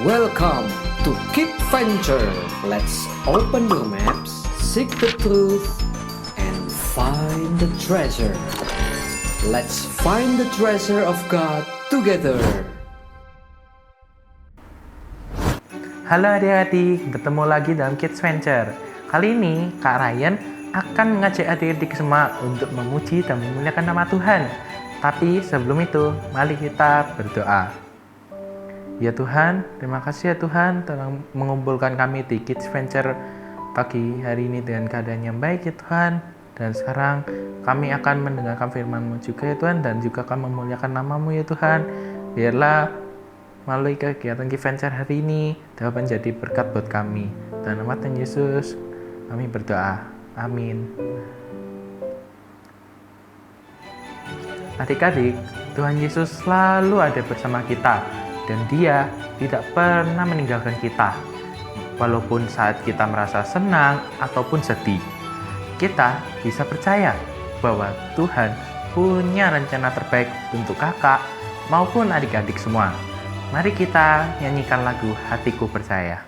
Welcome to Keep Venture. Let's open the maps, seek the truth, and find the treasure. Let's find the treasure of God together. Halo adik-adik, bertemu lagi dalam Kids Venture. Kali ini Kak Ryan akan mengajak adik-adik semua untuk memuji dan memuliakan nama Tuhan. Tapi sebelum itu, mari kita berdoa. Ya Tuhan, terima kasih ya Tuhan telah mengumpulkan kami di Kids Venture pagi hari ini dengan keadaan yang baik ya Tuhan. Dan sekarang kami akan mendengarkan firman-Mu juga ya Tuhan, dan juga akan memuliakan nama-Mu ya Tuhan. Biarlah melalui kegiatan Kids Venture hari ini dapat menjadi berkat buat kami. Dan nama Tuhan Yesus kami berdoa. Amin. Adik-adik, Tuhan Yesus selalu ada bersama kita. Dan Dia tidak pernah meninggalkan kita, walaupun saat kita merasa senang ataupun sedih. Kita bisa percaya bahwa Tuhan punya rencana terbaik untuk kakak maupun adik-adik semua. Mari kita nyanyikan lagu Hatiku Percaya.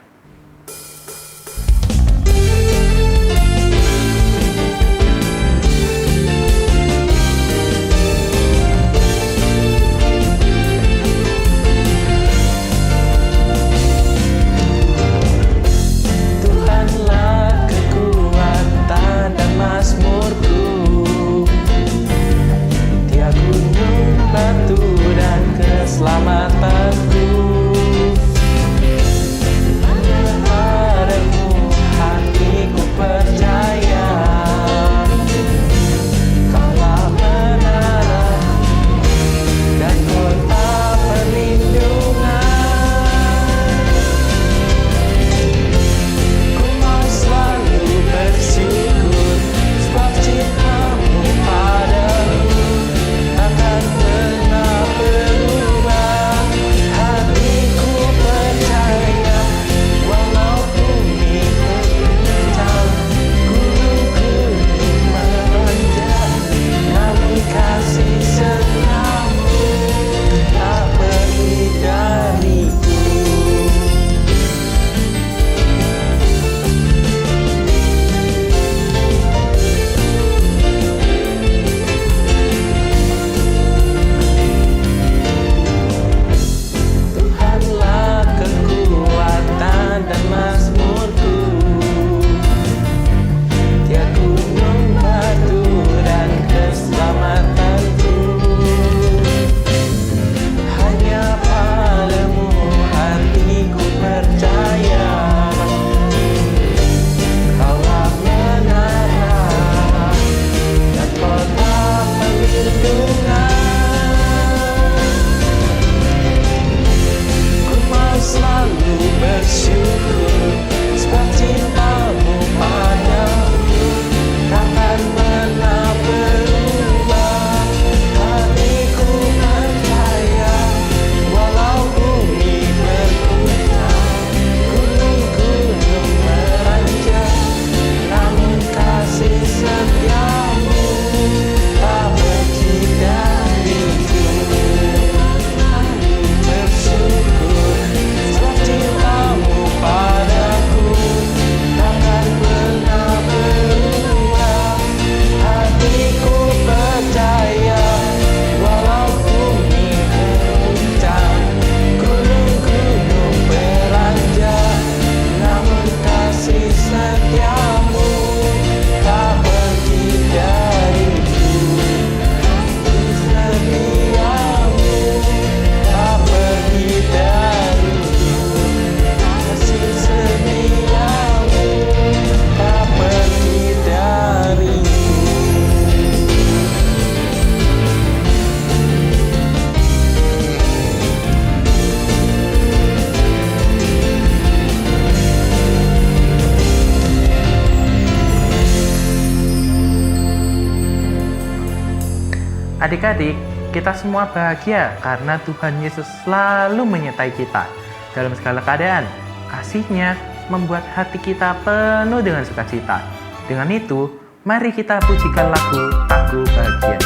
Adik-adik, kita semua bahagia karena Tuhan Yesus selalu menyertai kita dalam segala keadaan. Kasih-Nya membuat hati kita penuh dengan sukacita. Dengan itu, mari kita pujikan lagu Aku Bahagia.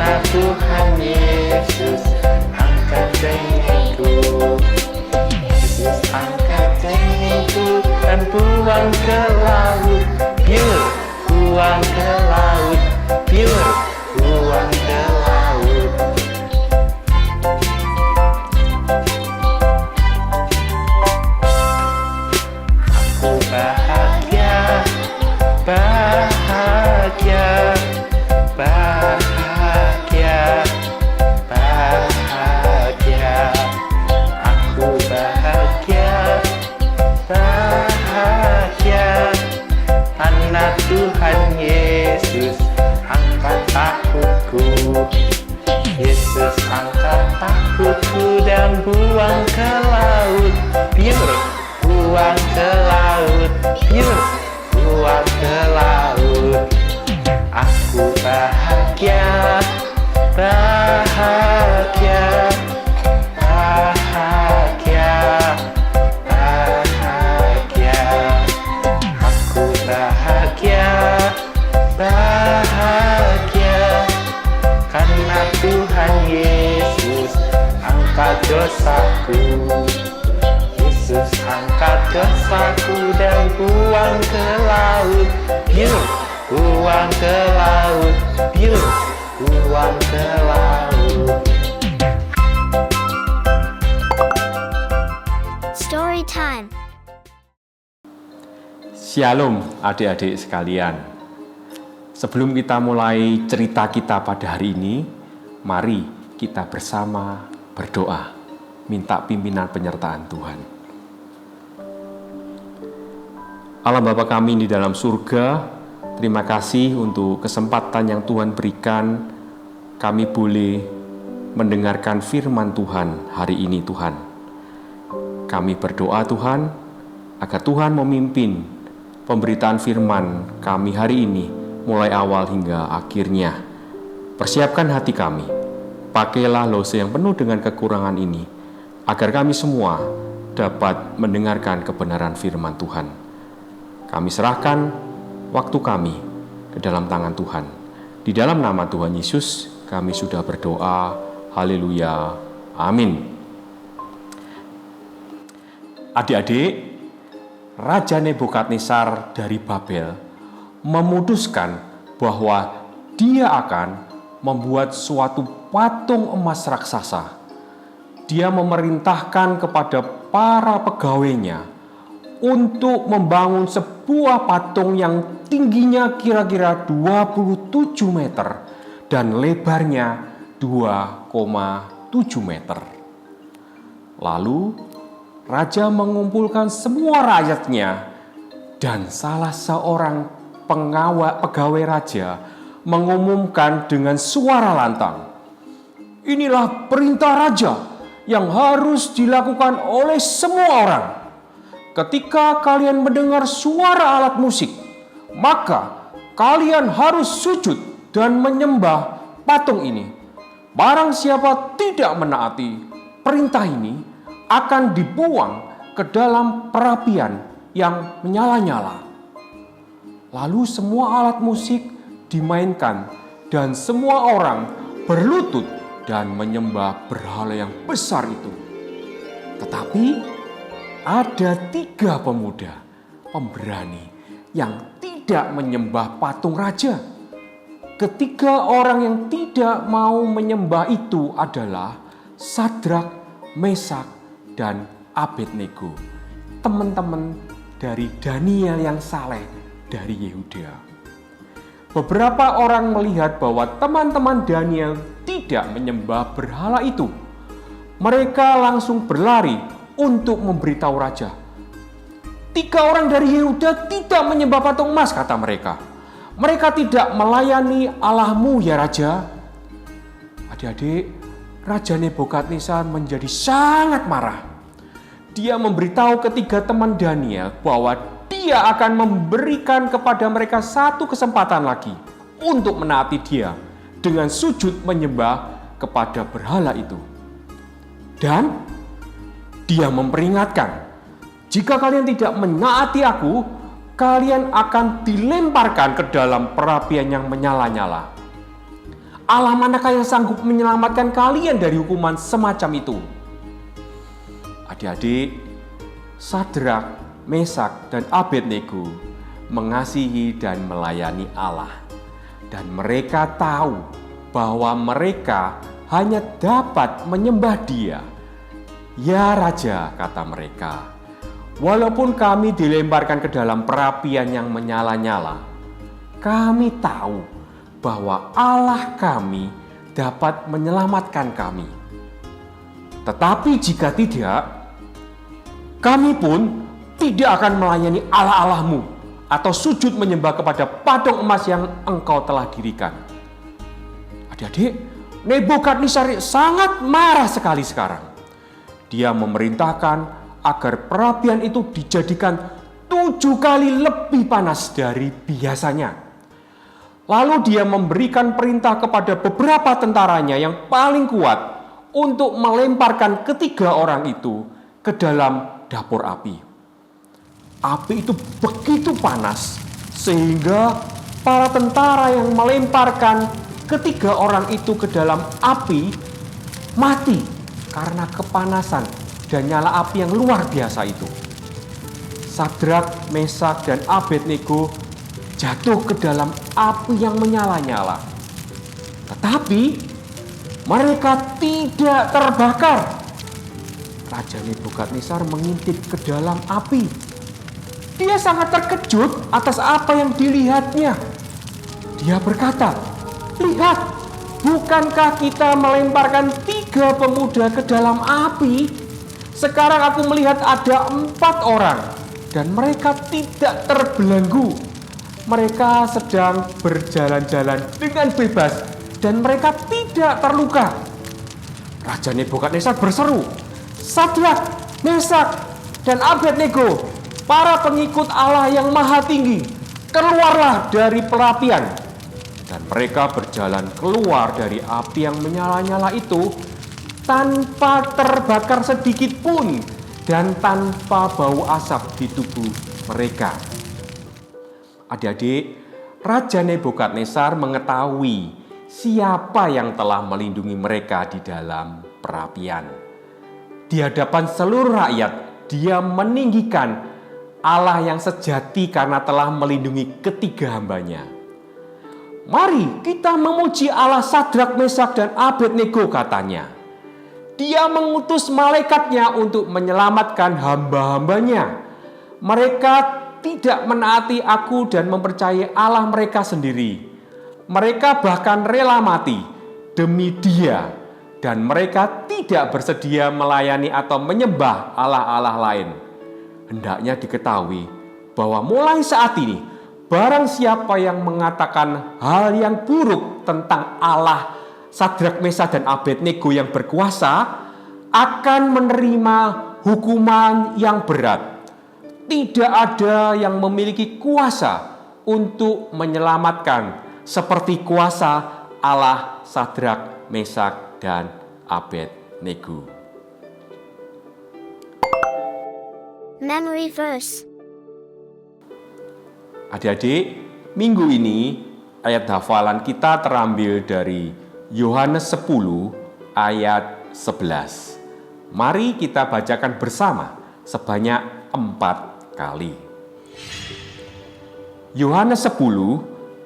karena Tuhan Yesus angkat cengengku. Yesus angkat cengengku dan buang ke laut, biur, buang ke laut, biur, buang ke laut. Aku bahagia, bahagia, bahagia, bahagia. Aku bahagia, bahagia, karena Tuhan Yesus angkat takutku. Yesus angkat takutku dan buang ke laut, biur, buang ke laut, biur, buang ke laut. Aku bahagia, bahagia, bahagia, bahagia. Aku bahagia, bahagia, karena Tuhan Yesus angkat dosaku. Yesus angkat dosaku dan buang ke laut, biur, buang ke laut, biur, buang ke laut. Story time. Shalom adik-adik sekalian. Sebelum kita mulai cerita kita pada hari ini, mari kita bersama berdoa, minta pimpinan penyertaan Tuhan. Allah Bapa kami di dalam surga, terima kasih untuk kesempatan yang Tuhan berikan kami boleh mendengarkan firman Tuhan hari ini Tuhan. Kami berdoa Tuhan, agar Tuhan memimpin pemberitaan firman kami hari ini mulai awal hingga akhirnya. Persiapkan hati kami, pakailah lose yang penuh dengan kekurangan ini, agar kami semua dapat mendengarkan kebenaran firman Tuhan. Kami serahkan waktu kami ke dalam tangan Tuhan. Di dalam nama Tuhan Yesus kami sudah berdoa. Haleluya. Amin. Adik-adik, Raja Nebukadnezar dari Babel memutuskan bahwa dia akan membuat suatu patung emas raksasa. Dia memerintahkan kepada para pegawainya untuk membangun sebuah patung yang tingginya kira-kira 27 meter dan lebarnya 2,7 meter. Lalu Raja mengumpulkan semua rakyatnya dan salah seorang pegawai raja mengumumkan dengan suara lantang, "Inilah perintah raja yang harus dilakukan oleh semua orang. Ketika kalian mendengar suara alat musik, maka kalian harus sujud dan menyembah patung ini. Barang siapa tidak menaati perintah ini akan dibuang ke dalam perapian yang menyala-nyala." Lalu semua alat musik dimainkan dan semua orang berlutut dan menyembah berhala yang besar itu. Tetapi ada 3 pemuda pemberani yang tidak menyembah patung raja. Ketiga orang yang tidak mau menyembah itu adalah Sadrak, Mesak, dan Abednego, teman-teman dari Daniel yang saleh dari Yehuda. Beberapa orang melihat bahwa teman-teman Daniel tidak menyembah berhala itu. Mereka langsung berlari untuk memberitahu raja. 3 orang dari Yehuda tidak menyembah patung emas, kata mereka. Mereka tidak melayani Allahmu ya raja. Adik-adik, Raja Nebukadnezar menjadi sangat marah. Dia memberitahu ketiga teman Daniel bahwa dia akan memberikan kepada mereka 1 kesempatan lagi untuk menaati dia dengan sujud menyembah kepada berhala itu. Dan dia memperingatkan, jika kalian tidak menaati aku, kalian akan dilemparkan ke dalam perapian yang menyala-nyala. Allah manakah yang sanggup menyelamatkan kalian dari hukuman semacam itu? Adik-adik, Sadrak, Mesak, dan Abednego mengasihi dan melayani Allah. Dan mereka tahu bahwa mereka hanya dapat menyembah Dia. Ya Raja, kata mereka, walaupun kami dilemparkan ke dalam perapian yang menyala-nyala, kami tahu bahwa Allah kami dapat menyelamatkan kami. Tetapi jika tidak, kami pun tidak akan melayani Allah-Allah-Mu atau sujud menyembah kepada patung emas yang Engkau telah dirikan. Adik-adik, Nebukadnezar sangat marah sekali sekarang. Dia memerintahkan agar perapian itu dijadikan 7 kali lebih panas dari biasanya. Lalu dia memberikan perintah kepada beberapa tentaranya yang paling kuat untuk melemparkan ketiga orang itu ke dalam dapur api. Api itu begitu panas sehingga para tentara yang melemparkan ketiga orang itu ke dalam api mati karena kepanasan dan nyala api yang luar biasa itu. Sadrak, Mesak, dan Abednego jatuh ke dalam api yang menyala-nyala. Tetapi mereka tidak terbakar. Raja Nebukadnezar mengintip ke dalam api. Dia sangat terkejut atas apa yang dilihatnya. Dia berkata, "Lihat, bukankah kita melemparkan 3 pemuda ke dalam api? Sekarang aku melihat ada 4 orang dan mereka tidak terbelenggu. Mereka sedang berjalan-jalan dengan bebas dan mereka tidak terluka." Raja Nebukadnezar berseru, "Sadrak, Mesak, dan Abednego, para pengikut Allah yang Maha Tinggi, keluarlah dari perapian." Dan mereka berjalan keluar dari api yang menyala-nyala itu tanpa terbakar sedikit pun dan tanpa bau asap di tubuh mereka. Adik-adik, Raja Nebukadnezar mengetahui siapa yang telah melindungi mereka di dalam perapian. Di hadapan seluruh rakyat, dia meninggikan Allah yang sejati karena telah melindungi ketiga hambanya. "Mari kita memuji Allah Sadrak, Mesak, dan Abednego," katanya. Dia mengutus malaikatnya untuk menyelamatkan hamba-hambanya. Mereka tidak menaati aku dan mempercayai Allah mereka sendiri. Mereka bahkan rela mati demi Dia, dan mereka tidak bersedia melayani atau menyembah Allah-Allah lain. Hendaknya diketahui bahwa mulai saat ini, barang siapa yang mengatakan hal yang buruk tentang Allah Sadrak, Mesak, dan Abednego yang berkuasa akan menerima hukuman yang berat. Tidak ada yang memiliki kuasa untuk menyelamatkan seperti kuasa Allah Sadrak, Mesak, dan Abednego. Memory verse. Adik-adik, minggu ini ayat hafalan kita terambil dari Yohanes 10 ayat 11. Mari kita bacakan bersama sebanyak 4 kali. Yohanes 10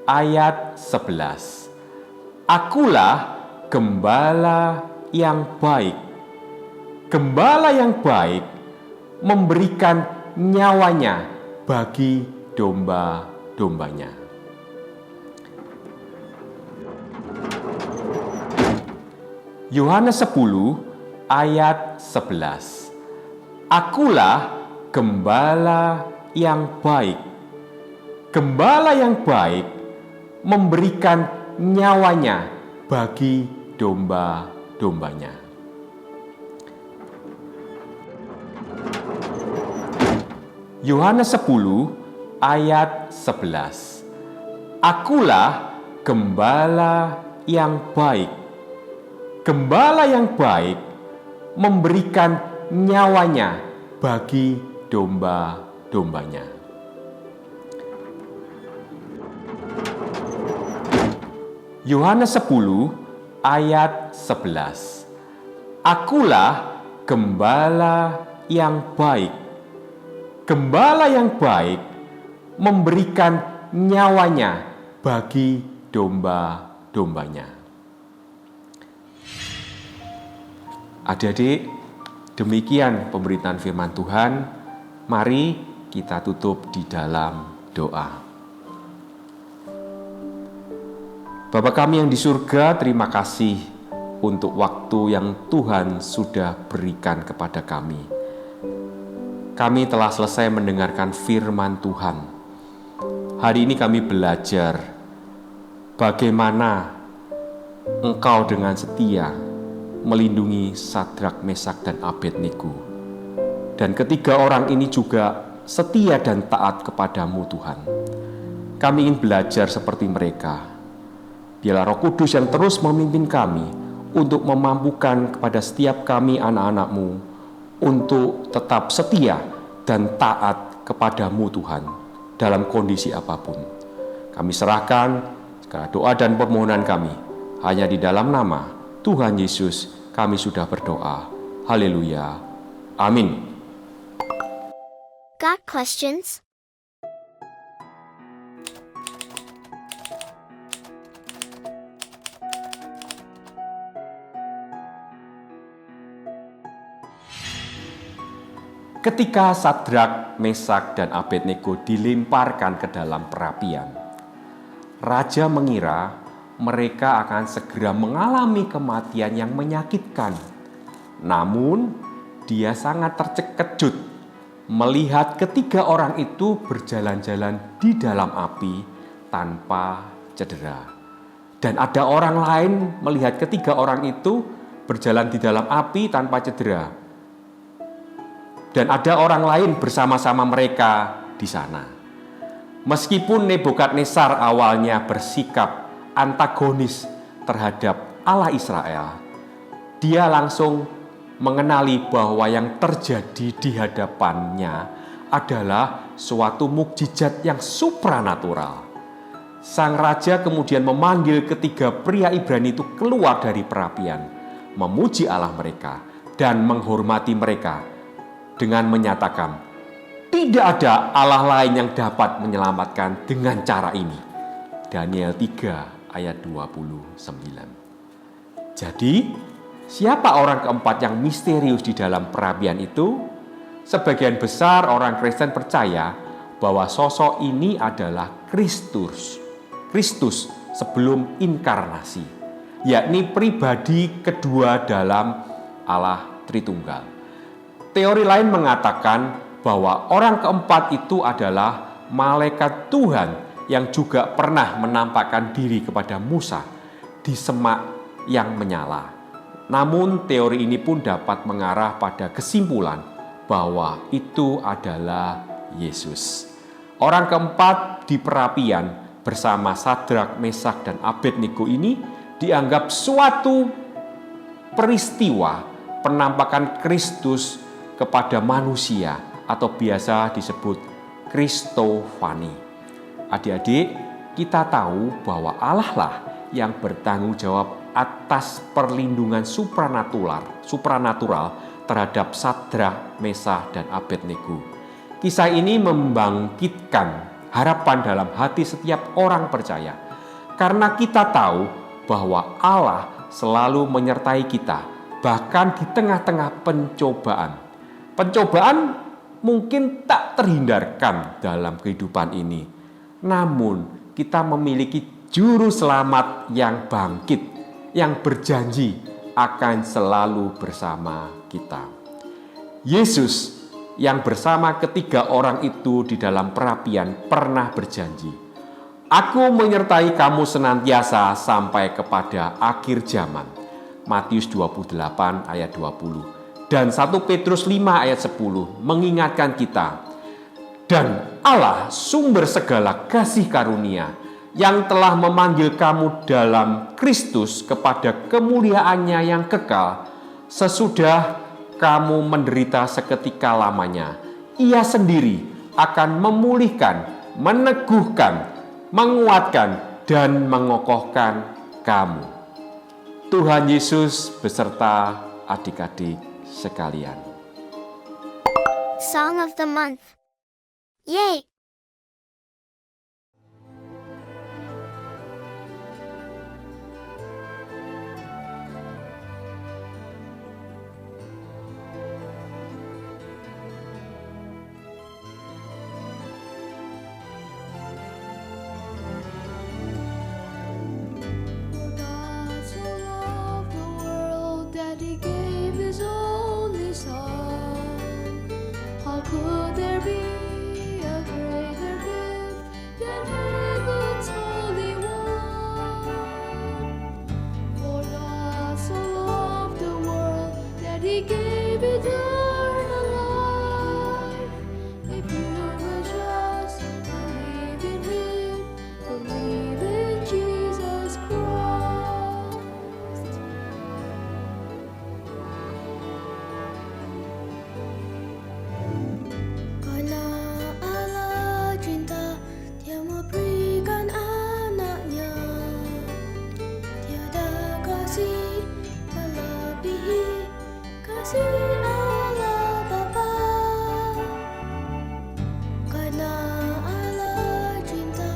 ayat 11. Akulah gembala yang baik. Gembala yang baik memberikan nyawanya bagi domba-dombanya. Yohanes 10 ayat 11. Akulah gembala yang baik. Gembala yang baik memberikan nyawanya bagi domba-dombanya. Yohanes 10 ayat 11. Akulah gembala yang baik. Gembala yang baik memberikan nyawanya bagi domba-dombanya. Yohanes 10 ayat 11. Akulah gembala yang baik. Gembala yang baik memberikan nyawanya bagi domba-dombanya. Adik-adik, demikian pemberitaan firman Tuhan. Mari kita tutup di dalam doa. Bapa kami yang di surga, terima kasih untuk waktu yang Tuhan sudah berikan kepada kami. Kami telah selesai mendengarkan firman Tuhan. Hari ini kami belajar bagaimana Engkau dengan setia melindungi Sadrak, Mesak, dan Abednego. Dan ketiga orang ini juga setia dan taat kepadamu Tuhan. Kami ingin belajar seperti mereka. Biarlah Roh Kudus yang terus memimpin kami untuk memampukan kepada setiap kami anak-anak-Mu untuk tetap setia dan taat kepadamu Tuhan dalam kondisi apapun. Kami serahkan segala doa dan permohonan kami hanya di dalam nama Tuhan Yesus kami sudah berdoa. Haleluya. Amin. Got questions? Ketika Sadrak, Mesak, dan Abednego dilemparkan ke dalam perapian, raja mengira mereka akan segera mengalami kematian yang menyakitkan. Namun, dia sangat terkejut melihat ketiga orang itu berjalan-jalan di dalam api tanpa cedera. Dan ada orang lain melihat ketiga orang itu berjalan di dalam api tanpa cedera. Dan ada orang lain bersama-sama mereka di sana. Meskipun Nebukadnezar awalnya bersikap antagonis terhadap Allah Israel, dia langsung mengenali bahwa yang terjadi di hadapannya adalah suatu mukjizat yang supranatural. Sang raja kemudian memanggil ketiga pria Ibrani itu keluar dari perapian, memuji Allah mereka dan menghormati mereka dengan menyatakan, tidak ada Allah lain yang dapat menyelamatkan dengan cara ini. Daniel 3 ayat 29. Jadi, siapa orang keempat yang misterius di dalam perapian itu? Sebagian besar orang Kristen percaya bahwa sosok ini adalah Kristus sebelum inkarnasi, yakni pribadi kedua dalam Allah Tritunggal. Teori lain mengatakan bahwa orang keempat itu adalah malaikat Tuhan yang juga pernah menampakkan diri kepada Musa di semak yang menyala. Namun teori ini pun dapat mengarah pada kesimpulan bahwa itu adalah Yesus. Orang keempat di perapian bersama Sadrak, Mesak, dan Abednego ini dianggap suatu peristiwa penampakan Kristus kepada manusia atau biasa disebut Kristofani. Adik-adik, kita tahu bahwa Allah lah yang bertanggung jawab atas perlindungan supranatural terhadap Sadrak, Mesak, dan Abednego. Kisah ini membangkitkan harapan dalam hati setiap orang percaya, karena kita tahu bahwa Allah selalu menyertai kita, bahkan di tengah-tengah pencobaan. Pencobaan mungkin tak terhindarkan dalam kehidupan ini. Namun kita memiliki juru selamat yang bangkit, yang berjanji akan selalu bersama kita. Yesus yang bersama ketiga orang itu di dalam perapian pernah berjanji, "Aku menyertai kamu senantiasa sampai kepada akhir zaman." Matius 28 ayat 20. Dan 1 Petrus 5 ayat 10 mengingatkan kita, dan Allah sumber segala kasih karunia yang telah memanggil kamu dalam Kristus kepada kemuliaannya yang kekal, sesudah kamu menderita seketika lamanya, Ia sendiri akan memulihkan, meneguhkan, menguatkan, dan mengokohkan kamu. Tuhan Yesus beserta adik-adik sekalian. Song of the month. Yay! He gave his only son. How could there be a greater gift than heaven's holy one? For God so loved the world that he gave eternal life. If you will just believe in him, believe in Jesus Christ. Karena Allah cinta, Dia memberikan anaknya. Tiada kasih melebihi kasih Allah Bapa. Karena Allah cinta,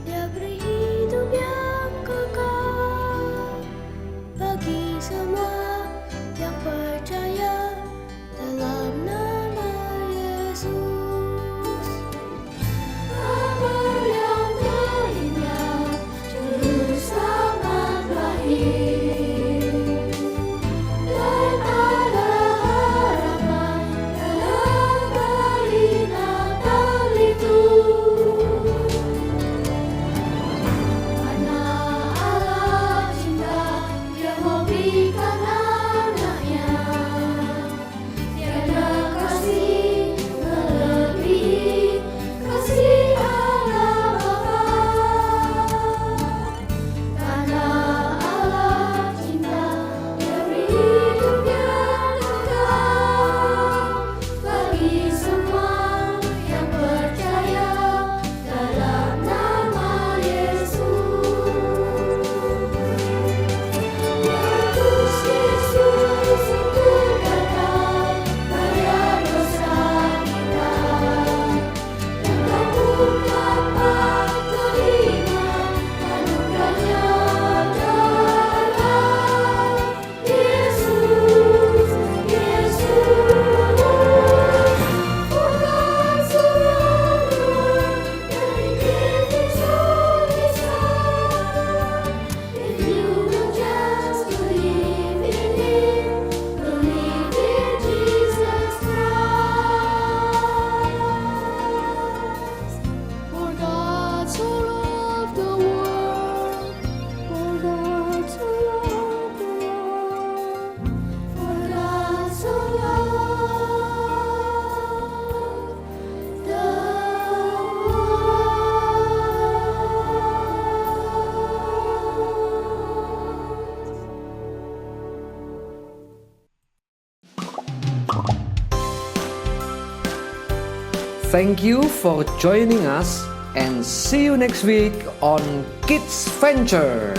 Dia beri hidup yang kekal bagi semua yang percaya dalam nama Yesus. Kabar yang terindah, Juru Selamat lahir, dan ada harapan dalam bayi Natal itu. Karena Allah cinta, Dia memberikan anaknya. Tiada kasih melebihi kasih Allah Bapa. Karena Allah cinta, Dia beri hidup yang kekal bagi semua yang percaya dalam nama Yesus. Yesus untuk datang bayar dosa kita, dan kamu dapat terima anugerahnya dalam Yesus. For God so loved the world that He gave His only Son. If you will just believe in Him, believe in Jesus Christ. For God so loved the world. For God so loved the world. For God so loved the world. Thank you for joining us and see you next week on Kids Venture.